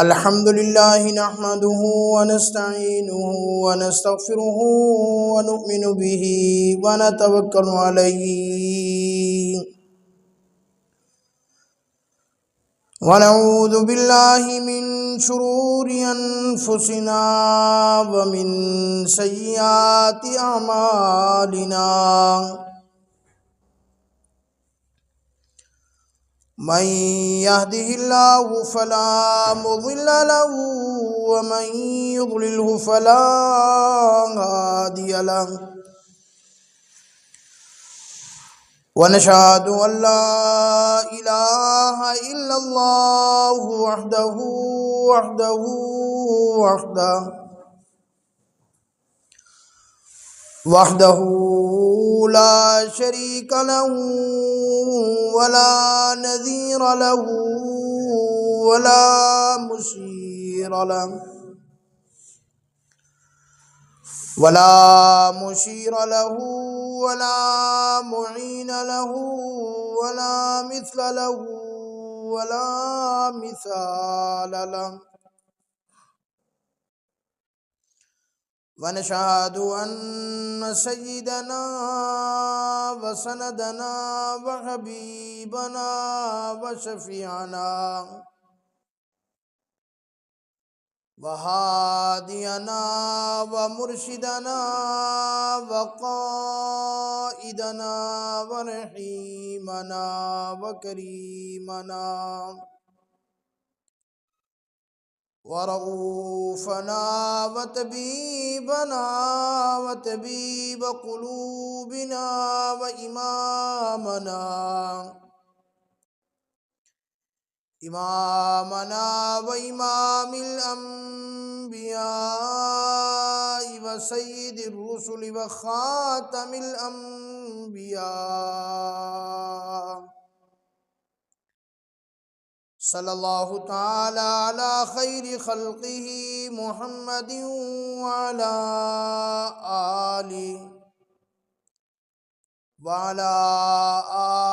الحمد لله نحمده ونستعينه ونستغفره ونؤمن به ونتوكل عليه ونعوذ بالله من شرور أنفسنا ومن سيئات أعمالنا من يهده الله فلا مضل له ومن يضلله فلا هادي له ونشهد أن لا إله إلا الله وحده لا شريك له ولا نذير له ولا مشير له ولا معين له ولا مثل له ولا مثال له ونشهد أن سيدنا وسندنا وحبيبنا وشفيعنا وهادينا ومرشدنا وقائدنا ورحيمنا وكريمنا ورؤوفنا وطبيبنا وطبيب قلوبنا وإمامنا وإمام الأنبياء وسيد الرسل وخاتم الأنبياء صلى الله تعالى على خير خلقه محمد وعلى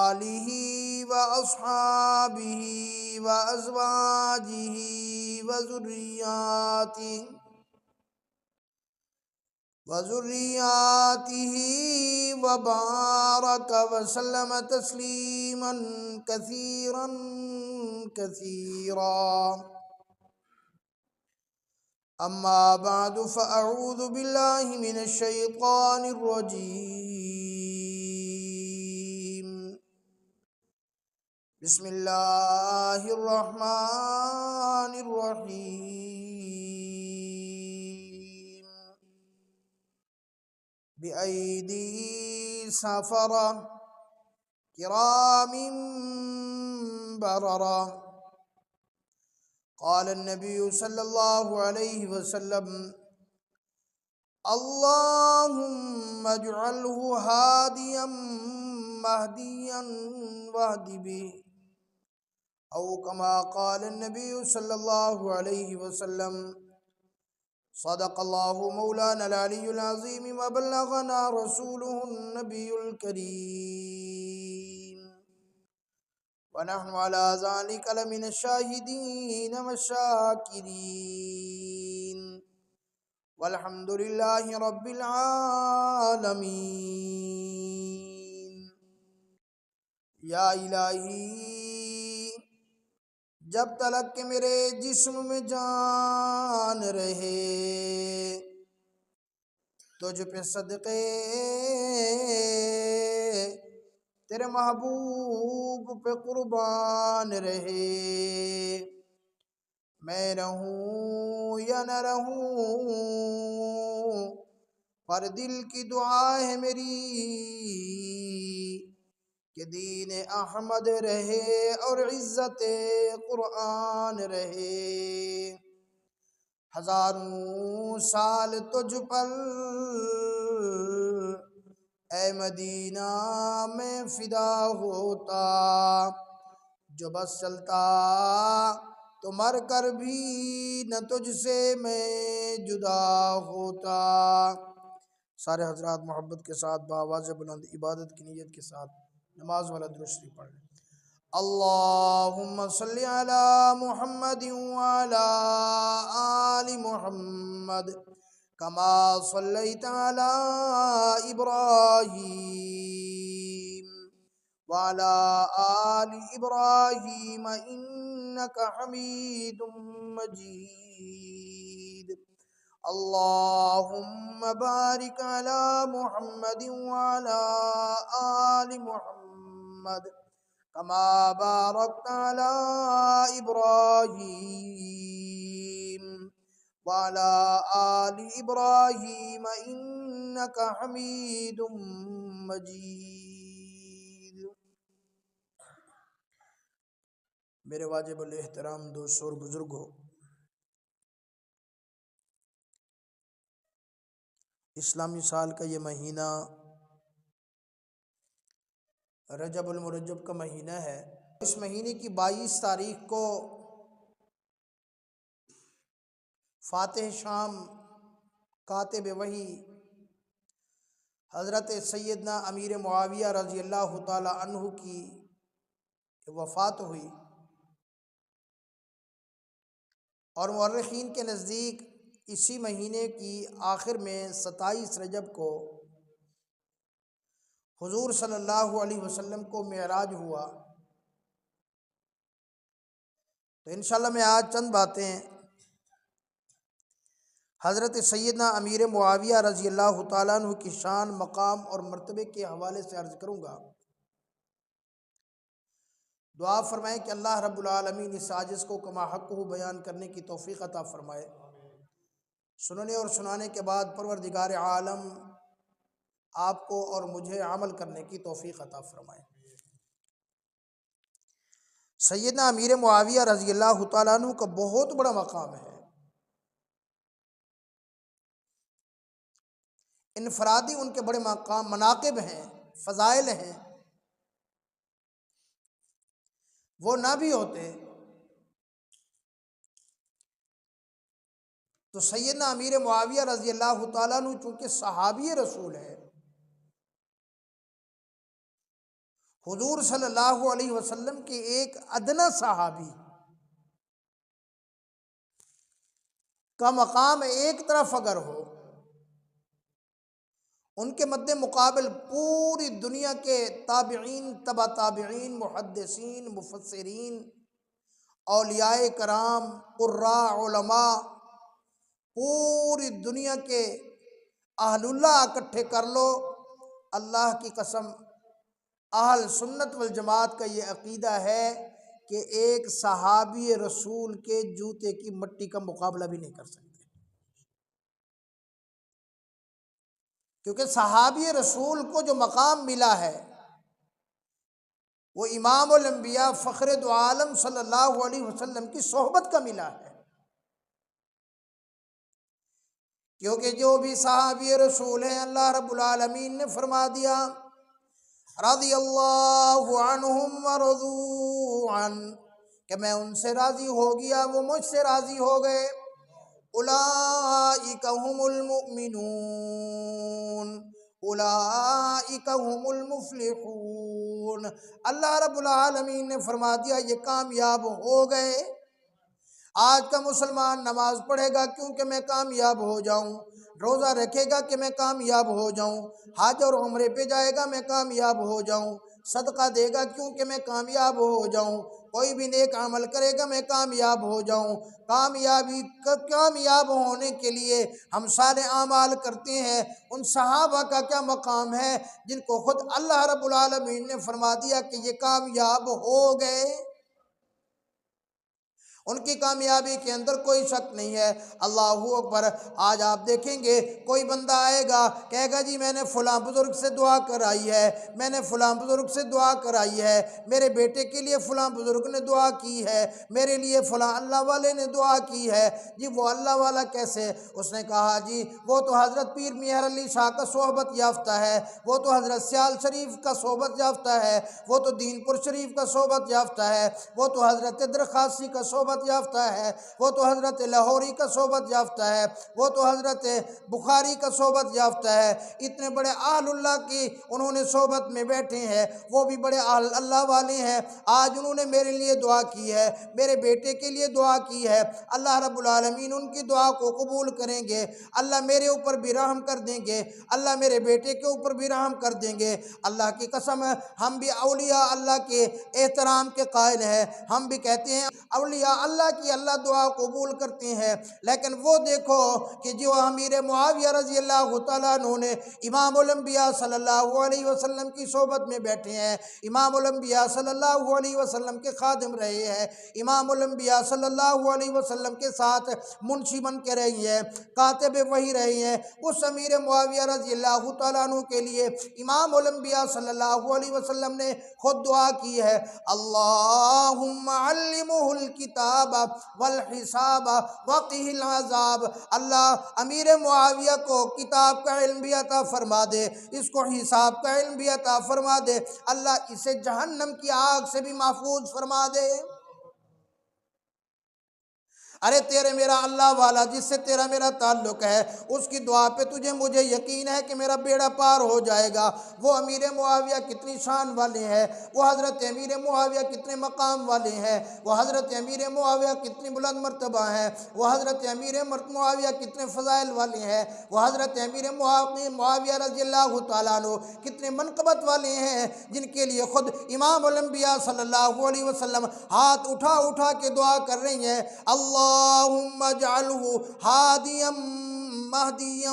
آله وأصحابه وأزواجه وذرياته وبارك وسلم تسليما كثيرا أما بعد فأعوذ بالله من الشيطان الرجيم بسم الله الرحمن الرحيم بأيدي سفرة كرام بررة قال النبي صلى الله عليه وسلم اللهم اجعله هاديا مهديا واهد به أو كما قال النبي صلى الله عليه وسلم صدق الله مولانا العلي العظيم وبلغنا رسوله النبي الكريم ونحن على ذلك لمن الشاهدين والشاكرين والحمد لله رب العالمين یا الہی جب تلک کہ میرے جسم میں جان رہے تجھ پہ صدقے تیرے محبوب پہ قربان رہے میں رہوں یا نہ رہوں پر دل کی دعا ہے میری کہ دین احمد رہے اور عزت قرآن رہے ہزاروں سال تجھ پر اے مدینہ میں فدا ہوتا جو بس چلتا تو مر کر بھی نہ تجھ سے میں جدا ہوتا۔ سارے حضرات محبت کے ساتھ بآواز بلند عبادت کی نیت کے ساتھ نماز والا درود شریف پڑھ لیں۔ اللهم صل على محمد وعلى آل محمد كما صليت على إبراهيم وعلى آل إبراهيم إنك حميد مجيد. اللهم بارك على محمد وعلى آل محمد كما باركت على إبراهيم وعلى آل إبراهيم إنك حميد مجيد. میرے واجب الاحترام دوستوں اور بزرگوں، اسلامی سال کا یہ مہینہ رجب المرجب کا مہینہ ہے. اس مہینے کی 22 تاریخ کو فاتح شام کاتب وحی حضرت سیدنا امیر معاویہ رضی اللہ تعالی عنہ کی وفات ہوئی، اور مورخین کے نزدیک اسی مہینے کی آخر میں 27 رجب کو حضور صلی اللہ علیہ وسلم کو معراج ہوا. تو انشاءاللہ میں آج چند باتیں حضرت سیدنا امیر معاویہ رضی اللہ تعالیٰ عنہ کی شان، مقام اور مرتبے کے حوالے سے عرض کروں گا. دعا فرمائیں کہ اللہ رب العالمین اس عاجز کو کما حق ہو بیان کرنے کی توفیق عطا فرمائے. سننے اور سنانے کے بعد پروردگار عالم آپ کو اور مجھے عمل کرنے کی توفیق عطا فرمائے. سیدنا امیر معاویہ رضی اللہ تعالیٰ عنہ کا بہت بڑا مقام ہے. انفرادی ان کے بڑے مقام مناقب ہیں، فضائل ہیں. وہ نہ بھی ہوتے تو سیدنا امیر معاویہ رضی اللہ تعالیٰ عنہ چونکہ صحابی رسول ہے، حضور صلی اللہ علیہ وسلم کے ایک ادنا صحابی کا مقام ایک طرف اگر ہو، ان کے مد مقابل پوری دنیا کے تابعین، تبع تابعین، محدثین، مفسرین، اولیاء کرام، قراء، علماء، پوری دنیا کے اہل اللہ اکٹھے کر لو، اللہ کی قسم اہل سنت والجماعت کا یہ عقیدہ ہے کہ ایک صحابی رسول کے جوتے کی مٹی کا مقابلہ بھی نہیں کر سکتے. کیونکہ صحابی رسول کو جو مقام ملا ہے وہ امام الانبیاء فخر دو عالم صلی اللہ علیہ وسلم کی صحبت کا ملا ہے. کیونکہ جو بھی صحابی رسول ہیں اللہ رب العالمین نے فرما دیا رضی اللہ عنہم ورضوا عن، کہ میں ان سے راضی ہو گیا، وہ مجھ سے راضی ہو گئے. اولئک هم المؤمنون اولئک هم المفلحون. اللہ رب العالمین نے فرما دیا یہ کامیاب ہو گئے. آج کا مسلمان نماز پڑھے گا کیونکہ میں کامیاب ہو جاؤں، روزہ رکھے گا کہ میں کامیاب ہو جاؤں، حج اور عمرے پہ جائے گا میں کامیاب ہو جاؤں، صدقہ دے گا کیونکہ میں کامیاب ہو جاؤں، کوئی بھی نیک عمل کرے گا میں کامیاب ہو جاؤں. کامیاب ہونے کے لیے ہم سارے اعمال کرتے ہیں. ان صحابہ کا کیا مقام ہے جن کو خود اللہ رب العالمین نے فرما دیا کہ یہ کامیاب ہو گئے. ان کی کامیابی کے اندر کوئی شک نہیں ہے. اللہ اکبر. آج آپ دیکھیں گے کوئی بندہ آئے گا کہے گا جی میں نے فلاں بزرگ سے دعا کرائی ہے، میں نے فلاں بزرگ سے دعا کرائی ہے، میرے بیٹے کے لیے فلاں بزرگ نے دعا کی ہے، میرے لیے فلاں اللہ والے نے دعا کی ہے. جی وہ اللہ والا کیسے؟ اس نے کہا جی وہ تو حضرت پیر میاں علی شاہ کا صحبت یافتہ ہے، وہ تو حضرت سیال شریف کا صحبت یافتہ ہے، وہ تو دین پور شریف کا صحبت یافتہ ہے، وہ تو حضرت درخاصی کا صحبت صحبت یافتہ ہے، وہ تو حضرت لاہوری کا صحبت یافتہ ہے، وہ تو حضرت بخاری کا صحبت یافتہ ہے، اتنے بڑے اہل اللہ کی انہوں نے صحبت میں بیٹھے ہیں، وہ بھی بڑے اہل اللہ والے ہیں۔ آج انہوں نے میرے لیے دعا کی ہے، میرے بیٹے کے لیے دعا کی ہے، اللہ رب العالمین ان کی دعا کو قبول کریں گے، اللہ میرے اوپر بھی رحم کر دیں گے، اللہ میرے بیٹے کے اوپر بھی رحم کر دیں گے۔ اللہ کی قسم ہے، ہم بھی اولیاء اللہ کے احترام کے قائل ہیں، ہم بھی کہتے ہیں اولیاء اللہ کی اللہ دعا قبول کرتے ہیں، لیکن وہ دیکھو کہ جو امیر معاویہ رضی اللہ تعالیٰ عنہ نے امام الانبیاء صلی اللہ علیہ وسلم کی صحبت میں بیٹھے ہیں، امام الانبیاء صلی اللہ علیہ وسلم کے خادم رہے ہیں، امام الانبیاء صلی اللہ علیہ وسلم کے ساتھ منشی بن کے رہی ہیں، کاتب وحی رہے ہیں، اس امیر معاویہ رضی اللہ تعالیٰ عنہ کے لیے امام الانبیاء صلی اللہ علیہ وسلم نے خود دعا کی ہے، اللہم علمہ الکتاب والحساب وقہ العذاب، اللہ امیر معاویہ کو کتاب کا علم بھی عطا فرما دے، اس کو حساب کا علم بھی عطا فرما دے، اللہ اسے جہنم کی آگ سے بھی محفوظ فرما دے۔ ارے تیرے میرا اللہ والا جس سے تیرا میرا تعلق ہے، اس کی دعا پہ تجھے مجھے یقین ہے کہ میرا بیڑا پار ہو جائے گا۔ وہ امیر معاویہ کتنی شان والے ہیں، وہ حضرت امیر معاویہ کتنے مقام والے ہیں، وہ حضرت امیر معاویہ کتنی بلند مرتبہ ہیں، وہ حضرت امیر معاویہ کتنے فضائل والے ہیں، وہ حضرت امیر معاویہ رضی اللہ تعالیٰ عنہ کتنے منقبت والے ہیں، جن کے لیے خود امام الانبیاء صلی اللہ علیہ وسلم ہاتھ اٹھا اٹھا کے دعا کر رہی ہیں، اللہم اجعلہ ہادیا مہدیا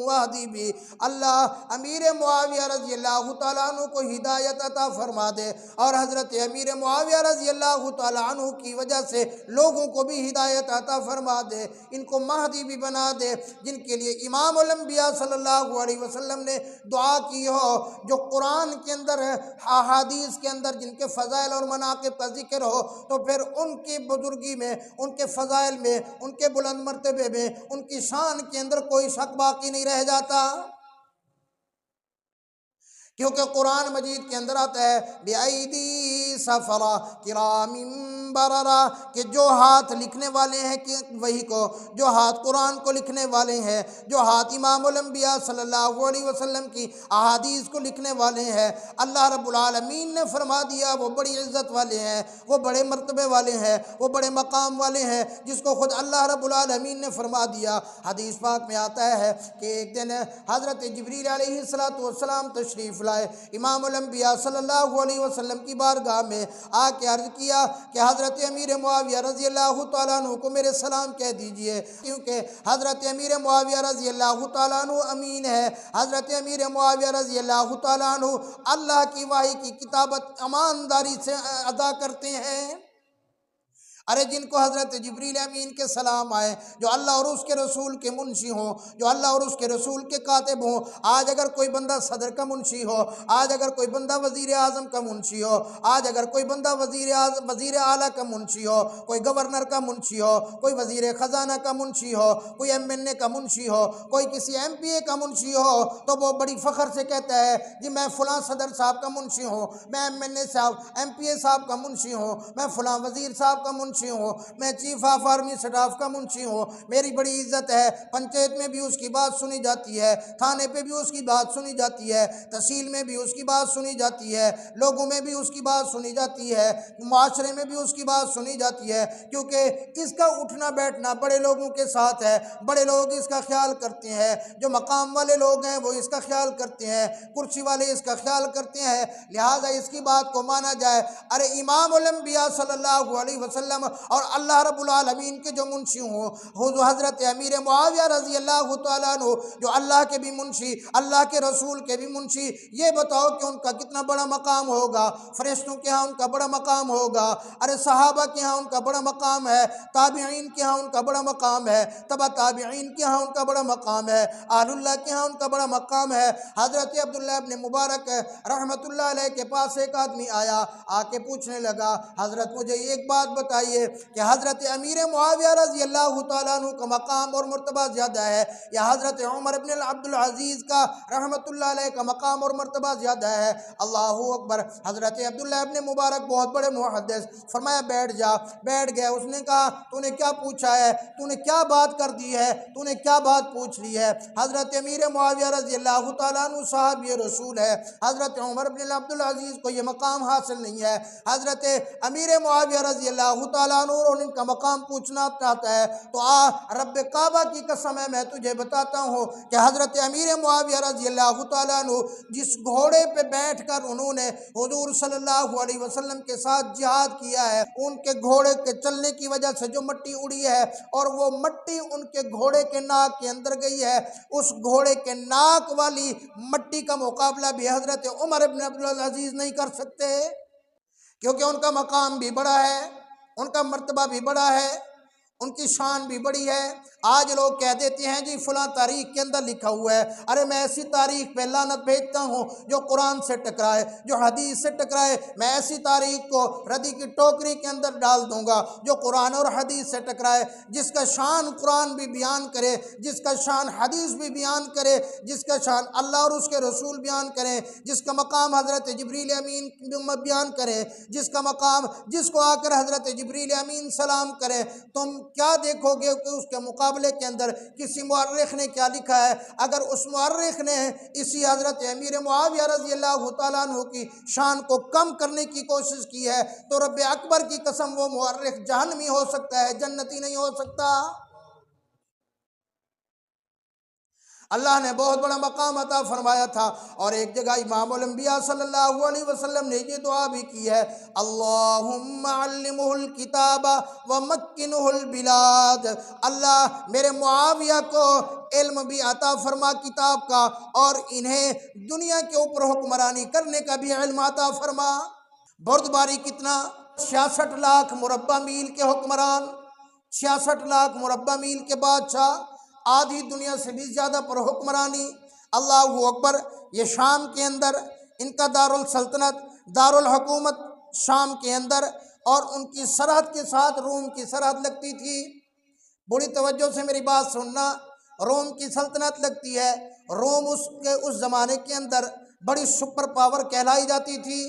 واہدی بھی، اللہ امیر معاویہ رضی اللہ تعالیٰ عنہ کو ہدایت عطا فرما دے، اور حضرت امیر معاویہ رضی اللہ تعالیٰ عنہ کی وجہ سے لوگوں کو بھی ہدایت عطا فرما دے، ان کو مہدی بھی بنا دے، جن کے لیے امام الانبیاء صلی اللہ علیہ وسلم نے دعا کی ہو، جو قرآن کے اندر ہے، احادیث کے اندر جن کے فضائل اور مناقب کا ذکر ہو، تو پھر ان کی بزرگی میں، ان کے فضائل میں، ان کے بلند مرتبے میں، ان کی شان کے اندر کوئی شک باقی نہیں رہ جاتا، کیونکہ قرآن مجید کے اندر آتا ہے بِأَيْدِي سَفَرَا كِرَامٍ بَرَرَا، کہ جو ہاتھ لکھنے والے ہیں کہ وہی کو، جو ہاتھ قرآن کو لکھنے والے ہیں، جو ہاتھ امام الانبیاء صلی اللہ علیہ وسلم کی احادیث کو لکھنے والے ہیں، اللہ رب العالمین نے فرما دیا وہ بڑی عزت والے ہیں، وہ بڑے مرتبے والے ہیں، وہ بڑے مقام والے ہیں، جس کو خود اللہ رب العالمین نے فرما دیا۔ حدیث پاک میں آتا ہے کہ ایک دن حضرت جبریل علیہ السلام تشریف لائے، امام الانبیاء صلی اللہ علیہ وسلم کی بارگاہ میں آ کے عرض کیا کہ حضرت امیر معاویہ رضی اللہ تعالیٰ عنہ کو میرے سلام کہہ دیجئے، کیونکہ حضرت امیر معاویہ رضی اللہ تعالیٰ عنہ امین ہے، حضرت امیر معاویہ رضی اللہ تعالیٰ عنہ اللہ کی وحی کی کتابت ایمانداری سے ادا کرتے ہیں۔ ارے جن کو حضرت جبریل امین کے سلام آئے، جو اللہ اور اس کے رسول کے منشی ہوں، جو اللہ اور اس کے رسول کے کاتب ہوں، آج اگر کوئی بندہ صدر کا منشی ہو، آج اگر کوئی بندہ وزیر اعظم کا منشی ہو، آج اگر کوئی بندہ وزیر اعلیٰ کا منشی ہو، کوئی گورنر کا منشی ہو، کوئی وزیر خزانہ کا منشی ہو، کوئی MNA کا منشی ہو، کوئی کسی MPA کا منشی ہو، تو وہ بڑی فخر سے کہتا ہے جی میں فلاں صدر صاحب کا منشی ہوں، میں MNA صاحب MPA صاحب کا منشی ہوں، میں فلاں وزیر صاحب کا منشی ہوں، میں چیف آف آرمی سٹاف کا منشی ہوں، میری بڑی عزت ہے، پنچایت میں بھی اس کی بات سنی جاتی ہے، تھانے پہ بھی اس کی بات سنی جاتی ہے، تحصیل میں بھی اس کی بات سنی جاتی ہے، لوگوں میں بھی اس کی بات سنی جاتی ہے، معاشرے میں بھی اس کی بات سنی جاتی ہے، کیونکہ اس کا اٹھنا بیٹھنا بڑے لوگوں کے ساتھ ہے، بڑے لوگ اس کا خیال کرتے ہیں، جو مقام والے لوگ ہیں وہ اس کا خیال کرتے ہیں، کرسی والے اس کا خیال کرتے ہیں، لہٰذا اس کی بات کو مانا جائے۔ ارے امام الانبیاء صلی اللہ علیہ وسلم اور اللہ رب العالمین کے جو منشی ہوں، حضرت امیر معاویہ رضی اللہ تعالیٰ عنہ جو اللہ کے بھی منشی، اللہ کے رسول کے بھی منشی، یہ بتاؤ کہ ان کا کتنا بڑا مقام ہوگا، فرشتوں کے ہاں ان کا بڑا مقام ہوگا، ارے صحابہ کے ہاں ان کا بڑا مقام ہے، تابعین کے ہاں ان کا بڑا مقام ہے، تبع تابعین کے ہاں ان کا بڑا مقام ہے، اہل اللہ کے ہاں ان کا بڑا مقام ہے۔ حضرت عبداللہ ابن مبارک رحمت اللہ علیہ کے پاس ایک آدمی آیا، آ کے پوچھنے لگا حضرت مجھے ایک بات بتائیے بتائیے کہ حضرت امیر معاویہ رضی اللہ تعالیٰ عنہ کا مقام اور مرتبہ زیادہ ہے یا حضرت عمر بن عبدالعزیز کا رحمۃ اللہ علیہ کا مقام اور مرتبہ زیادہ ہے؟ اللہ اکبر۔ حضرت عبداللہ ابن مبارک بہت بڑے محدث، فرمایا بیٹھ جا، بیٹھ گیا۔ اس نے کہا تو نے کیا پوچھا ہے، تو نے کیا بات کر دی ہے، تو نے کیا بات پوچھ لی ہے؟ حضرت امیر معاویہ رضی اللہ تعالیٰ عنہ صحابی رسول ہے، حضرت عمر بن عبدالعزیز کو یہ مقام حاصل نہیں ہے۔ حضرت امیر معاویہ رضی اللہ تعالیٰ عنہ اور ان کا مقام پوچھنا چاہتا ہے تو رب کعبہ کی قسم ہے میں تجھے بتاتا ہوں کہ حضرت امیر معاویہ رضی اللہ تعالیٰ عنہ جس گھوڑے پہ بیٹھ کر انہوں نے حضور صلی اللہ علیہ وسلم کے ساتھ جہاد کیا ہے، ان کے گھوڑے کے چلنے کی وجہ سے جو مٹی اڑی ہے اور وہ مٹی ان کے گھوڑے کے ناک کے اندر گئی ہے، اس گھوڑے کے ناک والی مٹی کا مقابلہ بھی حضرت عمر بن عبدالعزیز نہیں کر سکتے، کیونکہ ان کا مقام بھی بڑا ہے، ان کا مرتبہ بھی بڑا ہے، ان کی شان بھی بڑی ہے۔ آج لوگ کہہ دیتے ہیں جی فلاں تاریخ کے اندر لکھا ہوا ہے، ارے میں ایسی تاریخ پہ لعنت بھیجتا ہوں جو قرآن سے ٹکرائے، جو حدیث سے ٹکرائے، میں ایسی تاریخ کو ردی کی ٹوکری کے اندر ڈال دوں گا جو قرآن اور حدیث سے ٹکرائے۔ جس کا شان قرآن بھی بیان کرے، جس کا شان حدیث بھی بیان کرے، جس کا شان اللہ اور اس کے رسول بیان کریں، جس کا مقام حضرت جبریل امین بیان کرے، جس کا مقام جس کو آ کر حضرت جبریل امین سلام کرے، تم کیا دیکھو گے کہ اس کے مقابلے کے اندر کسی مورخ نے کیا لکھا ہے؟ اگر اس مورخ نے اسی حضرت امیر معاویہ رضی اللہ تعالیٰ عنہ کی شان کو کم کرنے کی کوشش کی ہے تو رب اکبر کی قسم وہ مورخ جہنمی ہو سکتا ہے، جنتی نہیں ہو سکتا۔ اللہ نے بہت بڑا مقام عطا فرمایا تھا، اور ایک جگہ امام الانبیاء صلی اللہ علیہ وسلم نے یہ دعا بھی کی ہے، اللہم علمہ الکتاب ومکنہ البلاد، اللہ میرے معاویہ کو علم بھی عطا فرما کتاب کا، اور انہیں دنیا کے اوپر حکمرانی کرنے کا بھی علم عطا فرما۔ بردباری کتنا؟ 66 لاکھ مربع میل کے حکمران، 66 لاکھ مربع میل کے بادشاہ، آدھی دنیا سے بھی زیادہ پر حکمرانی۔ اللہ اکبر۔ یہ شام کے اندر ان کا دارالسلطنت، دارالحکومت شام کے اندر، اور ان کی سرحد کے ساتھ روم کی سرحد لگتی تھی۔ بڑی توجہ سے میری بات سننا، روم کی سلطنت لگتی ہے۔ روم اس زمانے کے اندر بڑی سپر پاور کہلائی جاتی تھی۔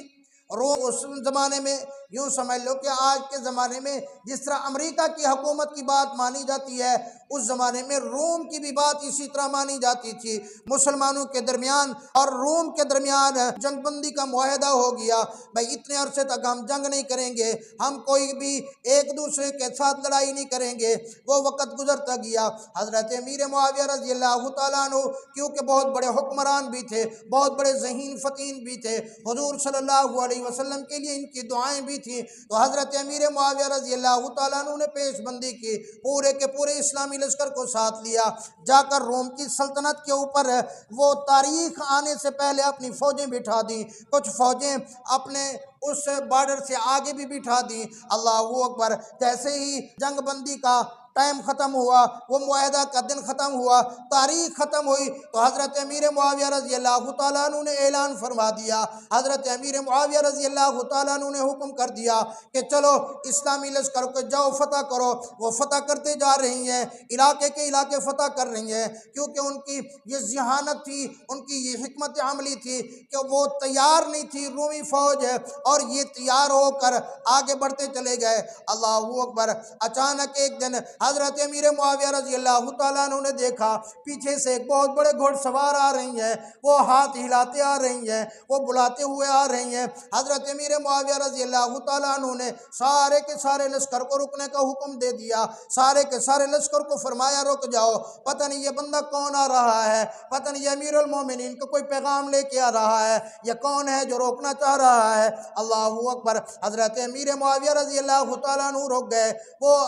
روم اس زمانے میں یوں سمجھ لو کہ آج کے زمانے میں جس طرح امریکہ کی حکومت کی بات مانی جاتی ہے، اس زمانے میں روم کی بھی بات اسی طرح مانی جاتی تھی۔ مسلمانوں کے درمیان اور روم کے درمیان جنگ بندی کا معاہدہ ہو گیا، بھائی اتنے عرصے تک ہم جنگ نہیں کریں گے، ہم کوئی بھی ایک دوسرے کے ساتھ لڑائی نہیں کریں گے۔ وہ وقت گزرتا گیا، حضرت امیر معاویہ رضی اللہ تعالیٰ عنہ کیونکہ بہت بڑے حکمران بھی تھے، بہت بڑے ذہین فطین بھی تھے، حضور صلی اللہ علیہ وسلم کے لیے ان کی دعائیں بھی تھیں، تو حضرت امیر معاویہ رضی اللہ تعالیٰ عنہ نے پیش بندی کی، پورے کے پورے اسلامی لشکر کو ساتھ لیا، جا کر روم کی سلطنت کے اوپر وہ تاریخ آنے سے پہلے اپنی فوجیں بٹھا دیں، کچھ فوجیں اپنے اس بارڈر سے آگے بھی بٹھا دیں۔ اللہ اکبر۔ جیسے ہی جنگ بندی کا ٹائم ختم ہوا، وہ معاہدہ کا دن ختم ہوا، تاریخ ختم ہوئی، تو حضرت امیر معاویہ رضی اللہ تعالیٰ عنہ نے اعلان فرما دیا، حضرت امیر معاویہ رضی اللہ تعالیٰ عنہ نے حکم کر دیا کہ چلو اسلامی لشکر کو جاؤ فتح کرو۔ وہ فتح کرتے جا رہی ہیں، علاقے کے علاقے فتح کر رہی ہیں، کیونکہ ان کی یہ ذہانت تھی، ان کی یہ حکمت عملی تھی کہ وہ تیار نہیں تھی رومی فوج، اور یہ تیار ہو کر آگے بڑھتے چلے گئے۔ اللہ اکبر۔ اچانک ایک دن حضرت امیر معاویہ رضی اللہ تعالیٰ عنہ نے دیکھا پیچھے سے ایک بہت بڑے گھوڑ سوار آ رہی ہیں، وہ ہاتھ ہلاتے آ رہی ہیں، وہ بلاتے ہوئے آ رہی ہیں۔ حضرت امیر معاویہ رضی اللہ تعالیٰ عنہ نے سارے کے سارے لشکر کو رکنے کا حکم دے دیا، سارے کے سارے لشکر کو فرمایا رک جاؤ، پتہ نہیں یہ بندہ کون آ رہا ہے، پتہ نہیں یہ امیر المومنین کو کوئی پیغام لے کے آ رہا ہے، یہ کون ہے جو روکنا چاہ رہا ہے۔ اللہ اکبر۔ حضرت امیر معاویہ رضی اللہ تعالیٰ عنہ رک گئے، وہ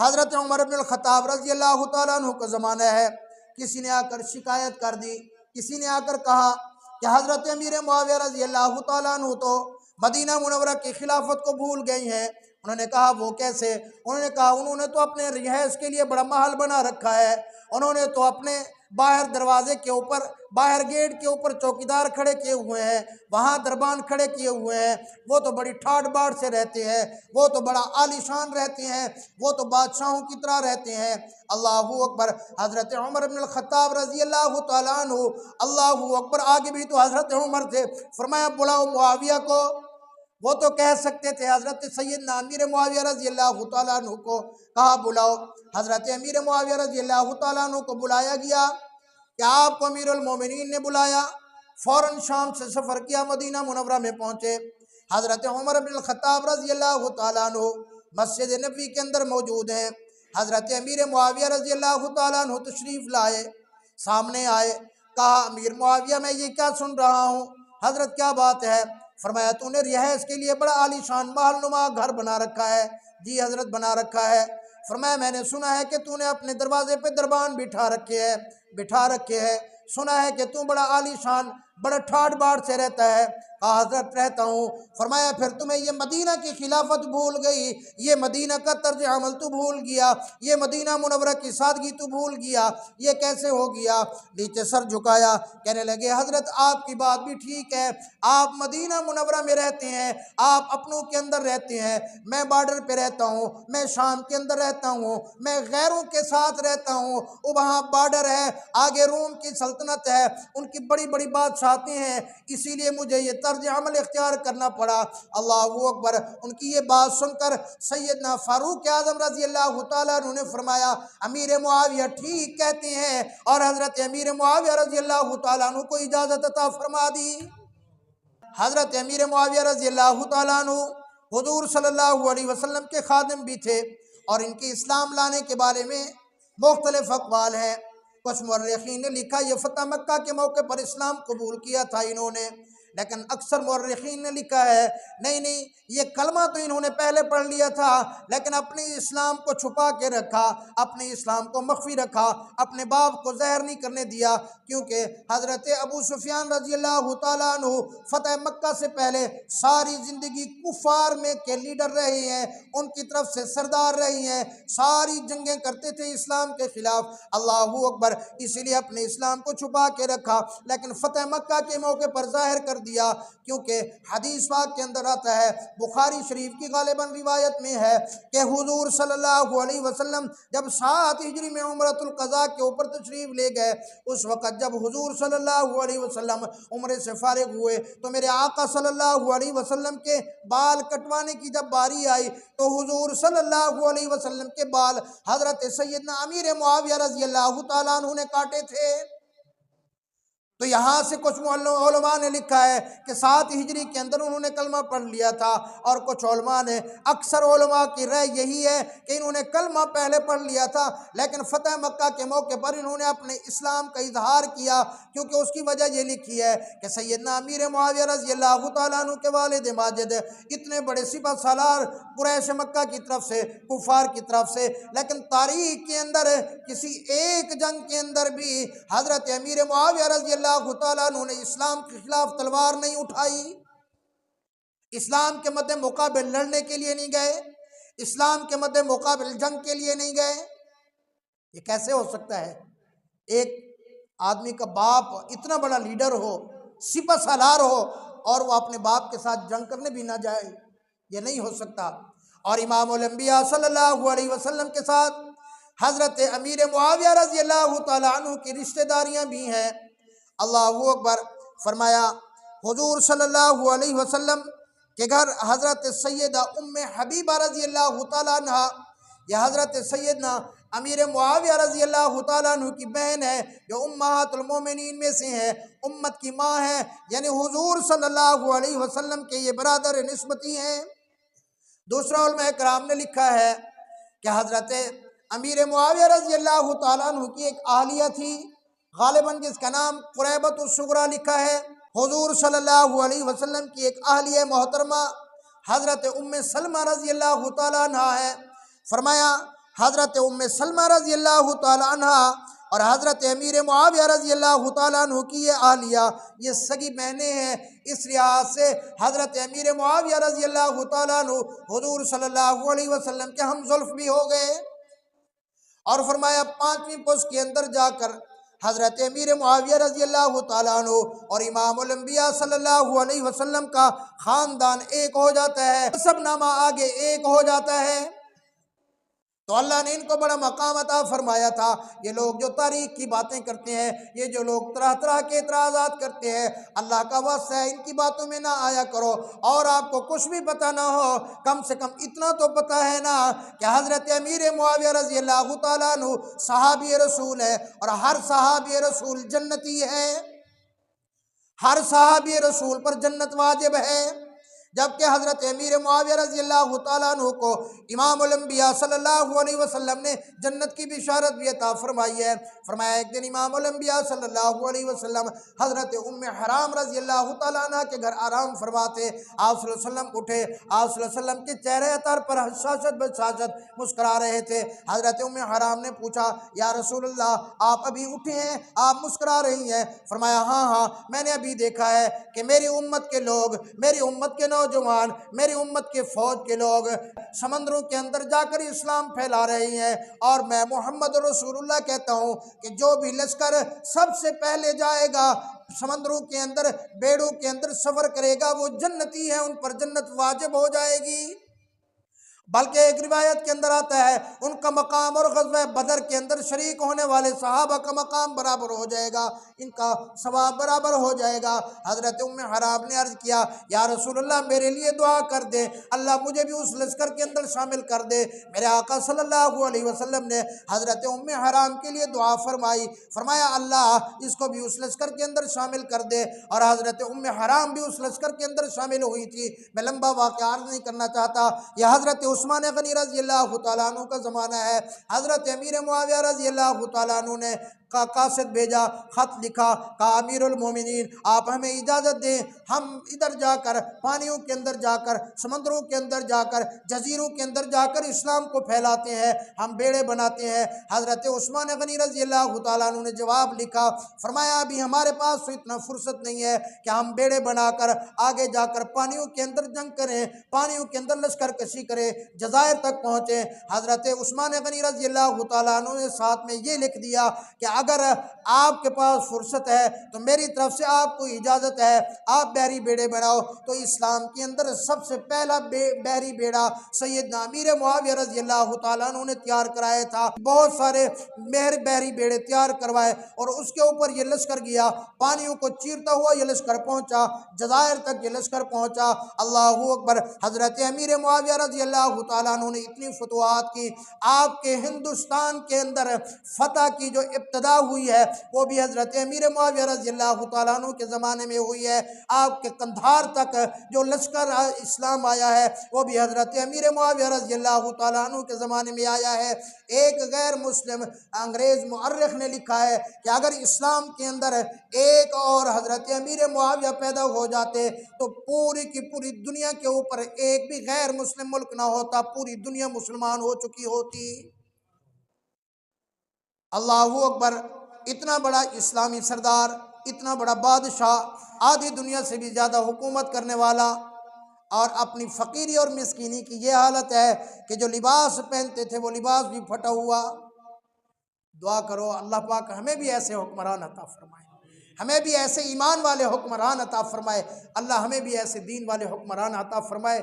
حضرت عمر بن الخطاب رضی اللہ تعالیٰ عنہ کا زمانہ ہے، کسی نے آ کر شکایت کر دی، کسی نے آ کر کہا کہ حضرت امیر معاویہ رضی اللہ تعالیٰ عنہ تو مدینہ منورہ کی خلافت کو بھول گئی ہیں۔ انہوں نے کہا وہ کیسے؟ انہوں نے کہا انہوں نے تو اپنے رہائش کے لیے بڑا محل بنا رکھا ہے، انہوں نے تو اپنے باہر دروازے کے اوپر، باہر گیٹ کے اوپر چوکیدار کھڑے کیے ہوئے ہیں، وہاں دربان کھڑے کیے ہوئے ہیں، وہ تو بڑی ٹھاٹ باٹ سے رہتے ہیں، وہ تو بڑا عالی شان رہتے ہیں، وہ تو بادشاہوں کی طرح رہتے ہیں۔ اللہ اکبر۔ حضرت عمر بن الخطاب رضی اللہ تعالیٰ عنہ، اللہ اکبر، آگے بھی تو حضرت عمر تھے، فرمایا بلاؤ معاویہ کو۔ وہ تو کہہ سکتے تھے حضرت سیدنا امیر معاویہ رضی اللہ تعالیٰ عنہ کو، کہا بلاؤ۔ حضرت امیر معاویہ رضی اللہ تعالیٰ عنہ کو بلایا گیا کہ آپ کو امیر المومنین نے بلایا، فوراً شام سے سفر کیا، مدینہ منورہ میں پہنچے۔ حضرت عمر بن الخطاب رضی اللہ تعالیٰ عنہ مسجد نبوی کے اندر موجود ہیں، حضرت امیر معاویہ رضی اللہ تعالیٰ عنہ تشریف لائے، سامنے آئے، کہا امیر معاویہ میں یہ کیا سن رہا ہوں؟ حضرت کیا بات ہے؟ فرمایا تو نے رہائش کے لیے بڑا عالی شان محل نما گھر بنا رکھا ہے۔ جی حضرت بنا رکھا ہے۔ فرمایا میں نے سنا ہے کہ تو نے اپنے دروازے پہ دربان بٹھا رکھے ہے، سنا ہے کہ تو بڑا عالی شان، بڑا ٹھاٹ باٹ سے رہتا ہے۔ کہا حضرت رہتا ہوں۔ فرمایا پھر تمہیں یہ مدینہ کی خلافت بھول گئی، یہ مدینہ کا طرز عمل تو بھول گیا، یہ مدینہ منورہ کی سادگی تو بھول گیا، یہ کیسے ہو گیا؟ نیچے سر جھکایا، کہنے لگے حضرت آپ کی بات بھی ٹھیک ہے، آپ مدینہ منورہ میں رہتے ہیں، آپ اپنوں کے اندر رہتے ہیں، میں بارڈر پہ رہتا ہوں، میں شام کے اندر رہتا ہوں، میں غیروں کے ساتھ رہتا ہوں، وہاں بارڈر ہے، آگے روم کی سلطنت ہے، ان کی بڑی بڑی بادشاہتیں ہیں، اسی لیے مجھے یہ طرز عمل اختیار کرنا پڑا۔ اللہ اکبر۔ ان کی یہ بات سن کر سیدنا فاروق اعظم رضی اللہ تعالیٰ عنہ نے فرمایا امیر معاویہ ٹھیک کہتے ہیں، اور حضرت امیر معاویہ رضی اللہ تعالیٰ عنہ کو اجازت عطا فرما دی۔ حضرت امیر معاویہ رضی اللہ تعالیٰ عنہ حضور صلی اللہ علیہ وسلم کے خادم بھی تھے، اور ان کے اسلام لانے کے بارے میں مختلف اقوال ہیں۔ کچھ مورخین نے لکھا یہ فتح مکہ کے موقع پر اسلام قبول کیا تھا انہوں نے، لیکن اکثر مورخین نے لکھا ہے نہیں یہ کلمہ تو انہوں نے پہلے پڑھ لیا تھا، لیکن اپنے اسلام کو چھپا کے رکھا، اپنے اسلام کو مخفی رکھا، اپنے باپ کو ظاہر نہیں کرنے دیا، کیونکہ حضرت ابو سفیان رضی اللہ تعالیٰ عنہ فتح مکہ سے پہلے ساری زندگی کفار میں کے لیڈر رہے ہیں، ان کی طرف سے سردار رہے ہیں، ساری جنگیں کرتے تھے اسلام کے خلاف۔ اللہ اکبر۔ اسی لیے اپنے اسلام کو چھپا کے رکھا، لیکن فتح مکہ کے موقع پر ظاہر کر دیا، کیونکہ حدیث پاک کے اندر آتا ہے، بخاری شریف کی غالباً روایت میں ہے کہ حضور صلی اللہ علیہ وسلم جب 7 ہجری میں عمرۃ القضاء کے اوپر تشریف لے گئے، اس وقت جب حضور صلی اللہ علیہ وسلم عمرے سے فارغ ہوئے تو میرے آقا صلی اللہ علیہ وسلم کے بال کٹوانے کی جب باری آئی تو حضور صلی اللہ علیہ وسلم کے بال حضرت سیدنا امیر معاویہ رضی اللہ تعالیٰ عنہ نے کاٹے تھے۔ تو یہاں سے کچھ علماء نے لکھا ہے کہ 7 ہجری کے اندر انہوں نے کلمہ پڑھ لیا تھا، اور کچھ علماء نے، اکثر علماء کی رائے یہی ہے کہ انہوں نے کلمہ پہلے پڑھ لیا تھا، لیکن فتح مکہ کے موقع پر انہوں نے اپنے اسلام کا اظہار کیا، کیونکہ اس کی وجہ یہ لکھی ہے کہ سیدنا امیر معاویہ رضی اللہ تعالیٰ عنہ کے والد ماجد اتنے بڑے سپہ سالار قریش مکہ کی طرف سے، کفار کی طرف سے، لیکن تاریخ کے اندر کسی ایک جنگ کے اندر بھی حضرت امیر معاویہ رضی اللہ تعالیٰ عنہ نے اسلام کے خلاف تلوار نہیں اٹھائی، اسلام کے مد مقابل لڑنے کے لیے نہیں گئے، اسلام کے مد مقابل جنگ کے لیے نہیں گئے۔ یہ کیسے ہو سکتا ہے؟ ایک آدمی کا باپ اتنا بڑا لیڈر ہو، سپہ سالار ہو، اور وہ اپنے باپ کے ساتھ جنگ کرنے بھی نہ جائے، یہ نہیں ہو سکتا۔ اور امام الانبیاء صلی اللہ علیہ وسلم کے ساتھ حضرت امیر معاویہ رضی اللہ تعالیٰ عنہ کی رشتہ داریاں بھی ہیں۔ اللہ اکبر۔ فرمایا حضور صلی اللہ علیہ وسلم کے گھر حضرت سیدہ ام حبیبہ رضی اللہ تعالیٰ عنہ، یہ حضرت سیدنا امیر معاویہ رضی اللہ تعالیٰ عنہ کی بہن ہے، جو امہات المومنین میں سے ہیں، امت کی ماں ہے، یعنی حضور صلی اللہ علیہ وسلم کے یہ برادر نسبتی ہیں۔ دوسرا علماء کرام نے لکھا ہے کہ حضرت امیر معاویہ رضی اللہ تعالیٰ عنہ کی ایک اہلیہ تھی، غالباً جس کا نام قریبۃ الصغریٰ لکھا ہے۔ حضور صلی اللہ علیہ وسلم کی ایک اہلیہ محترمہ حضرت ام سلمہ رضی اللہ تعالیٰ عنہ ہے۔ فرمایا حضرت ام سلمہ رضی اللہ تعالی عنہ اور حضرت امیر معاویہ رضی اللہ تعالیٰ عنہ کی یہ اہلیہ یہ سگی بہنیں ہیں۔ اس لحاظ سے حضرت امیر معاویہ رضی اللہ تعالیٰ عنہ حضور صلی اللہ علیہ وسلم کے ہم زلف بھی ہو گئے، اور فرمایا 5ویں پس کے اندر جا کر حضرت امیر معاویہ رضی اللہ تعالیٰ عنہ اور امام الانبیاء صلی اللہ علیہ وسلم کا خاندان ایک ہو جاتا ہے، سب نامہ آگے ایک ہو جاتا ہے۔ تو اللہ نے ان کو بڑا مقام عطا فرمایا تھا۔ یہ لوگ جو تاریخ کی باتیں کرتے ہیں، یہ جو لوگ طرح طرح کے اعتراضات کرتے ہیں، اللہ کا واسطہ ہے ان کی باتوں میں نہ آیا کرو، اور آپ کو کچھ بھی پتہ نہ ہو کم سے کم اتنا تو پتہ ہے نا کہ حضرت امیر معاویہ رضی اللہ تعالیٰ عنہ صحابی رسول ہے، اور ہر صحابی رسول جنتی ہے، ہر صحابی رسول پر جنت واجب ہے۔ جبکہ حضرت امیر معاویہ رضی اللہ تعالیٰ عنہ کو امام الانبیاء صلی اللہ علیہ وسلم نے جنت کی بشارت بھی عطا فرمائی ہے۔ فرمایا ایک دن امام الانبیاء صلی اللہ علیہ وسلم حضرت ام حرام رضی اللہ تعالیٰ عنہ کے گھر آرام فرماتے، آپ صلی اللہ علیہ وسلم اٹھے، آپ صلی اللہ علیہ وسلم کے چہرے اطہر پر حشاشت بشاشت مسکرا رہے تھے۔ حضرت ام حرام نے پوچھا یا رسول اللہ آپ ابھی اٹھے ہیں، آپ مسکرا رہی ہیں؟ فرمایا ہاں میں نے ابھی دیکھا ہے کہ میری امت کے لوگ، میری امت کے نوجوان، میری امت کے فوج کے لوگ سمندروں کے اندر جا کر اسلام پھیلا رہے ہیں، اور میں محمد رسول اللہ کہتا ہوں کہ جو بھی لشکر سب سے پہلے جائے گا سمندروں کے اندر، بیڑوں کے اندر سفر کرے گا، وہ جنتی ہے، ان پر جنت واجب ہو جائے گی۔ بلکہ ایک روایت کے اندر آتا ہے ان کا مقام اور غزوہ بدر کے اندر شریک ہونے والے صحابہ کا مقام برابر ہو جائے گا، ان کا ثواب برابر ہو جائے گا۔ حضرت ام حرام نے عرض کیا یا رسول اللہ میرے لیے دعا کر دے، اللہ مجھے بھی اس لشکر کے اندر شامل کر دے۔ میرے آقا صلی اللہ علیہ وسلم نے حضرت ام حرام کے لیے دعا فرمائی، فرمایا اللہ اس کو بھی اس لشکر کے اندر شامل کر دے، اور حضرت ام حرام بھی اس لشکر کے اندر شامل ہوئی تھی۔ میں لمبا واقعہ عرض نہیں کرنا چاہتا، یہ حضرت عثمان غنی رضی اللہ تعالیٰ عنہ کا زمانہ ہے۔ حضرت امیر معاویہ رضی اللہ تعالیٰ عنہ نے قاصد بھیجا، خط لکھا، کہا امیر المومنین آپ ہمیں اجازت دیں، ہم ادھر جا کر پانیوں کے اندر جا کر، سمندروں کے اندر جا کر، جزیروں کے اندر جا کر اسلام کو پھیلاتے ہیں، ہم بیڑے بناتے ہیں۔ حضرت عثمان غنی رضی اللہ تعالیٰ عنہ نے جواب لکھا، فرمایا ابھی ہمارے پاس تو اتنا فرصت نہیں ہے کہ ہم بیڑے بنا کر آگے جا کر پانیوں کے اندر جنگ کریں، پانیوں کے اندر لشکر کشی کریں، جزائر تک پہنچیں۔ حضرت عثمان غنی رضی اللہ تعالیٰ عنہ نے ساتھ میں یہ لکھ دیا کہ اگر آپ کے پاس فرصت ہے تو میری طرف سے آپ کو اجازت ہے، آپ بحری بیڑے بناؤ۔ تو اسلام کے اندر سب سے پہلا بحری بیڑا سیدنا امیر معاویہ رضی اللہ تعالیٰ عنہ نے تیار کرایا تھا، بہت سارے بحری بیڑے تیار کروائے، اور اس کے اوپر یہ لشکر گیا، پانیوں کو چیرتا ہوا یہ لشکر پہنچا، جزائر تک یہ لشکر پہنچا۔ اللہ اکبر۔ حضرت امیر معاویہ رضی اللہ تعالیٰ عنہ نے اتنی فتوحات کی، آپ کے ہندوستان کے اندر فتح کی جو ابتدا ہوئی ہے وہ بھی حضرت امیر معاویہ رضی اللہ تعالیٰ عنہ کے زمانے میں ہوئی ہے۔ آپ کے قندھار تک جو لشکر اسلام آیا ہے وہ بھی حضرت امیر معاویہ رضی اللہ تعالیٰ عنہ کے زمانے میں آیا ہے۔ ایک غیر مسلم انگریز مورخ نے لکھا ہے کہ اگر اسلام کے اندر ایک اور حضرت امیر معاویہ پیدا ہو جاتے تو پوری کی پوری دنیا کے اوپر ایک بھی غیر مسلم ملک نہ ہوتا، پوری دنیا مسلمان ہو چکی ہوتی۔ اللہ اکبر۔ اتنا بڑا اسلامی سردار، اتنا بڑا بادشاہ، آدھی دنیا سے بھی زیادہ حکومت کرنے والا، اور اپنی فقیری اور مسکینی کی یہ حالت ہے کہ جو لباس پہنتے تھے وہ لباس بھی پھٹا ہوا۔ دعا کرو اللہ پاک ہمیں بھی ایسے حکمران عطا فرمائے، ہمیں بھی ایسے ایمان والے حکمران عطا فرمائے، اللہ ہمیں بھی ایسے دین والے حکمران عطا فرمائے۔